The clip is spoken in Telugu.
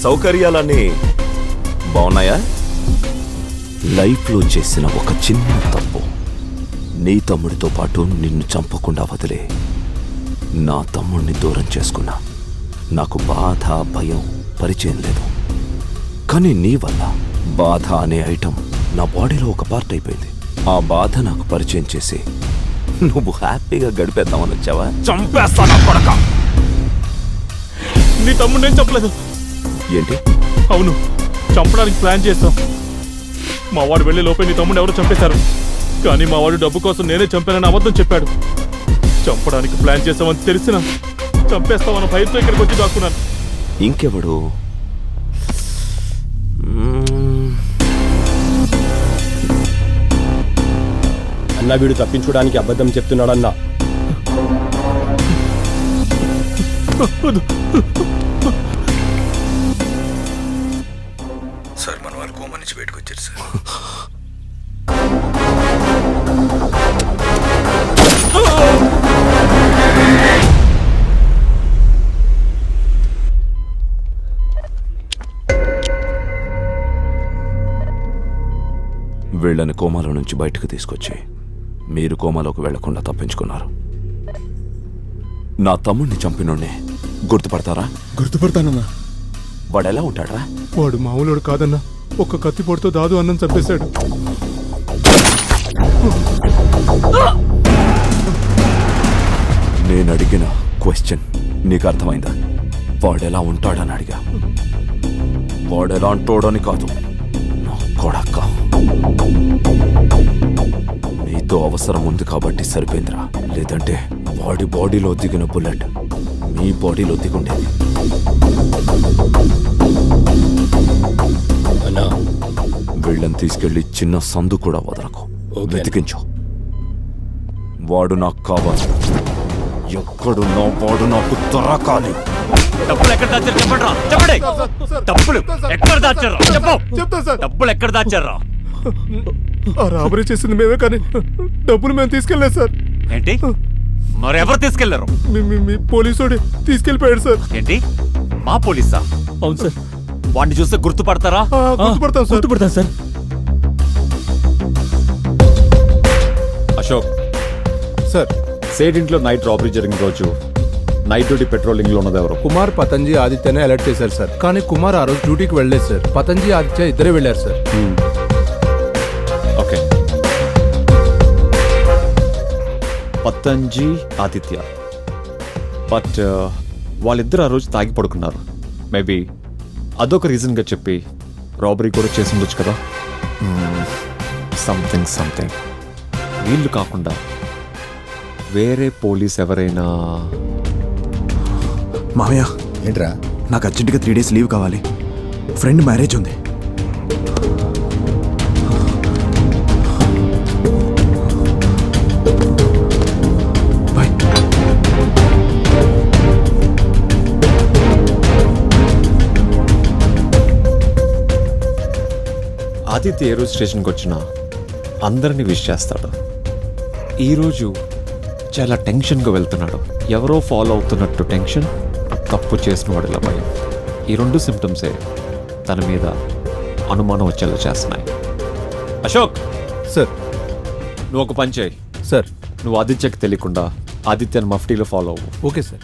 సౌకర్యాలన్నీ బాగున్నాయా? లైఫ్లో చేసిన ఒక చిన్న తప్పు నీ తమ్ముడితో పాటు నిన్ను చంపకుండా వదిలే నా తమ్ముడిని దూరం చేసుకున్నా. నాకు బాధ భయం పరిచయం లేదు, కానీ నీ వల్ల బాధ అనే ఐటమ్ నా బాడీలో ఒక పార్ట్ అయిపోయింది. ఆ బాధ నాకు పరిచయం చేసి నువ్వు హ్యాపీగా గడిపేద్దామని వచ్చావా? చంపేస్తాను కొడక. నీ తమ్ముడు నేను చెప్పలేదు. ఏంటి? అవును, చంపడానికి ప్లాన్ చేస్తాం. మా వాడు వెళ్ళే లోపే నీ తమ్ముడు ఎవరో చంపేశారు. కానీ మా వాడు డబ్బు కోసం నేనే చంపానని అబద్ధం చెప్పాడు. చంపడానికి ప్లాన్ చేస్తామని తెలిసిన చంపేస్తామన్న భయంతో ఇక్కడికి వచ్చి దాక్కున్నాను. ఇంకెవడు? అన్నా వీడు తప్పించుకోవడానికి అబద్ధం చెప్తున్నాడన్నా. సార్ మన వాళ్ళు కోమ నుంచి బయటకు వచ్చారు సార్. వీళ్ళని కోమాలో నుంచి బయటకు తీసుకొచ్చి మీరు కోమాలోకి వెళ్లకుండా తప్పించుకున్నారు. నా తమ్ముడిని చంపినోడ్నే గుర్తుపడతారా? గుర్తుపడతానన్నా. వాడెలా ఉంటాడా? వాడు మామూలుడు కాదన్నా. ఒక్క కత్తిపోటుతో దాదు అన్నం చంపేశాడు. నేను అడిగిన క్వశ్చన్ నీకు అర్థమైందా? వాడెలా ఉంటాడని అడిగా. వాడెలా అంటాడని కాదు. నా కొడక్క, నీతో అవసరం ఉంది కాబట్టి సరిపోయిందిరా. లేదంటే వాడి బాడీలో దిగిన బుల్లెట్ మీ బాడీలో దిగుండేది. అన్నా వీళ్ళని తీసుకెళ్లి చిన్న సందు కూడా వదలకు. వెతికించు. వాడు నాకు కావాలి. ఎక్కడున్నా వాడు నాకు దొరకాలి. డబ్బులు ఎక్కడ దాచారు చెప్పండి రా. చెప్పండి. డబ్బులు ఎక్కడ దాచారు చెప్పు. చెప్తాను సార్. డబ్బులు ఎక్కడ దాచారా? ఆ రాబరీ చేసింది మేమే, కానీ డబ్బులు మేము తీసుకెళ్ళలేదు సార్. ఏంటి? మరి ఎవరు తీసుకెళ్లారు? మీ పోలీసుడు తీసుకెళ్ళిపోయాడు సార్. ఏంటి? మా పోలీసా? అవును సార్. వాడిని చూస్తే గుర్తుపడతారా? గుర్తుపడతాం సార్. గుర్తుపడతాను సార్. అశోక్ సార్, సేట్ ఇంట్లో నైట్ రాబరీ జరిగిన రోజు నైట్ డ్యూటీ పెట్రోలింగ్ లో ఉన్నది ఎవరు? కుమార్ పతంజీ ఆదిత్యనే అలర్ట్ చేశారు సార్. కానీ కుమార్ ఆ రోజు డ్యూటీకి వెళ్ళలేదు సార్. పతంజీ ఆదిత్య ఇద్దరే వెళ్ళారు సార్. ఓకే, పతంజీ ఆదిత్య. బట్ వాళ్ళిద్దరు ఆ రోజు తాగి పడుకున్నారు. మేబీ అదొక రీజన్గా చెప్పి రాబరీ కూడా చేసి ఉండొచ్చు కదా. సంథింగ్ వీళ్ళు కాకుండా వేరే పోలీస్ ఎవరైనా? మామయ్య, ఏంట్రా? నాకు అర్జెంటుగా 3 days లీవ్ కావాలి. ఫ్రెండ్ మ్యారేజ్ ఉంది. బాయ్. ఆదిత్య ఏ రోజు స్టేషన్కి వచ్చినా అందరినీ విష్ చేస్తాడు. ఈరోజు చాలా టెన్షన్గా వెళ్తున్నాడు. ఎవరో ఫాలో అవుతున్నట్టు టెన్షన్, తప్పు చేసిన వాడిలా భయం. ఈ 2 సిమ్టమ్సే తన మీద అనుమానం వచ్చేలా చేస్తున్నాయి. అశోక్ సార్. నువ్వు ఒక పని చేయి. సార్. నువ్వు ఆదిత్యకి తెలియకుండా ఆదిత్యని మఫ్టీలో ఫాలో అవ్వు. Okay sir.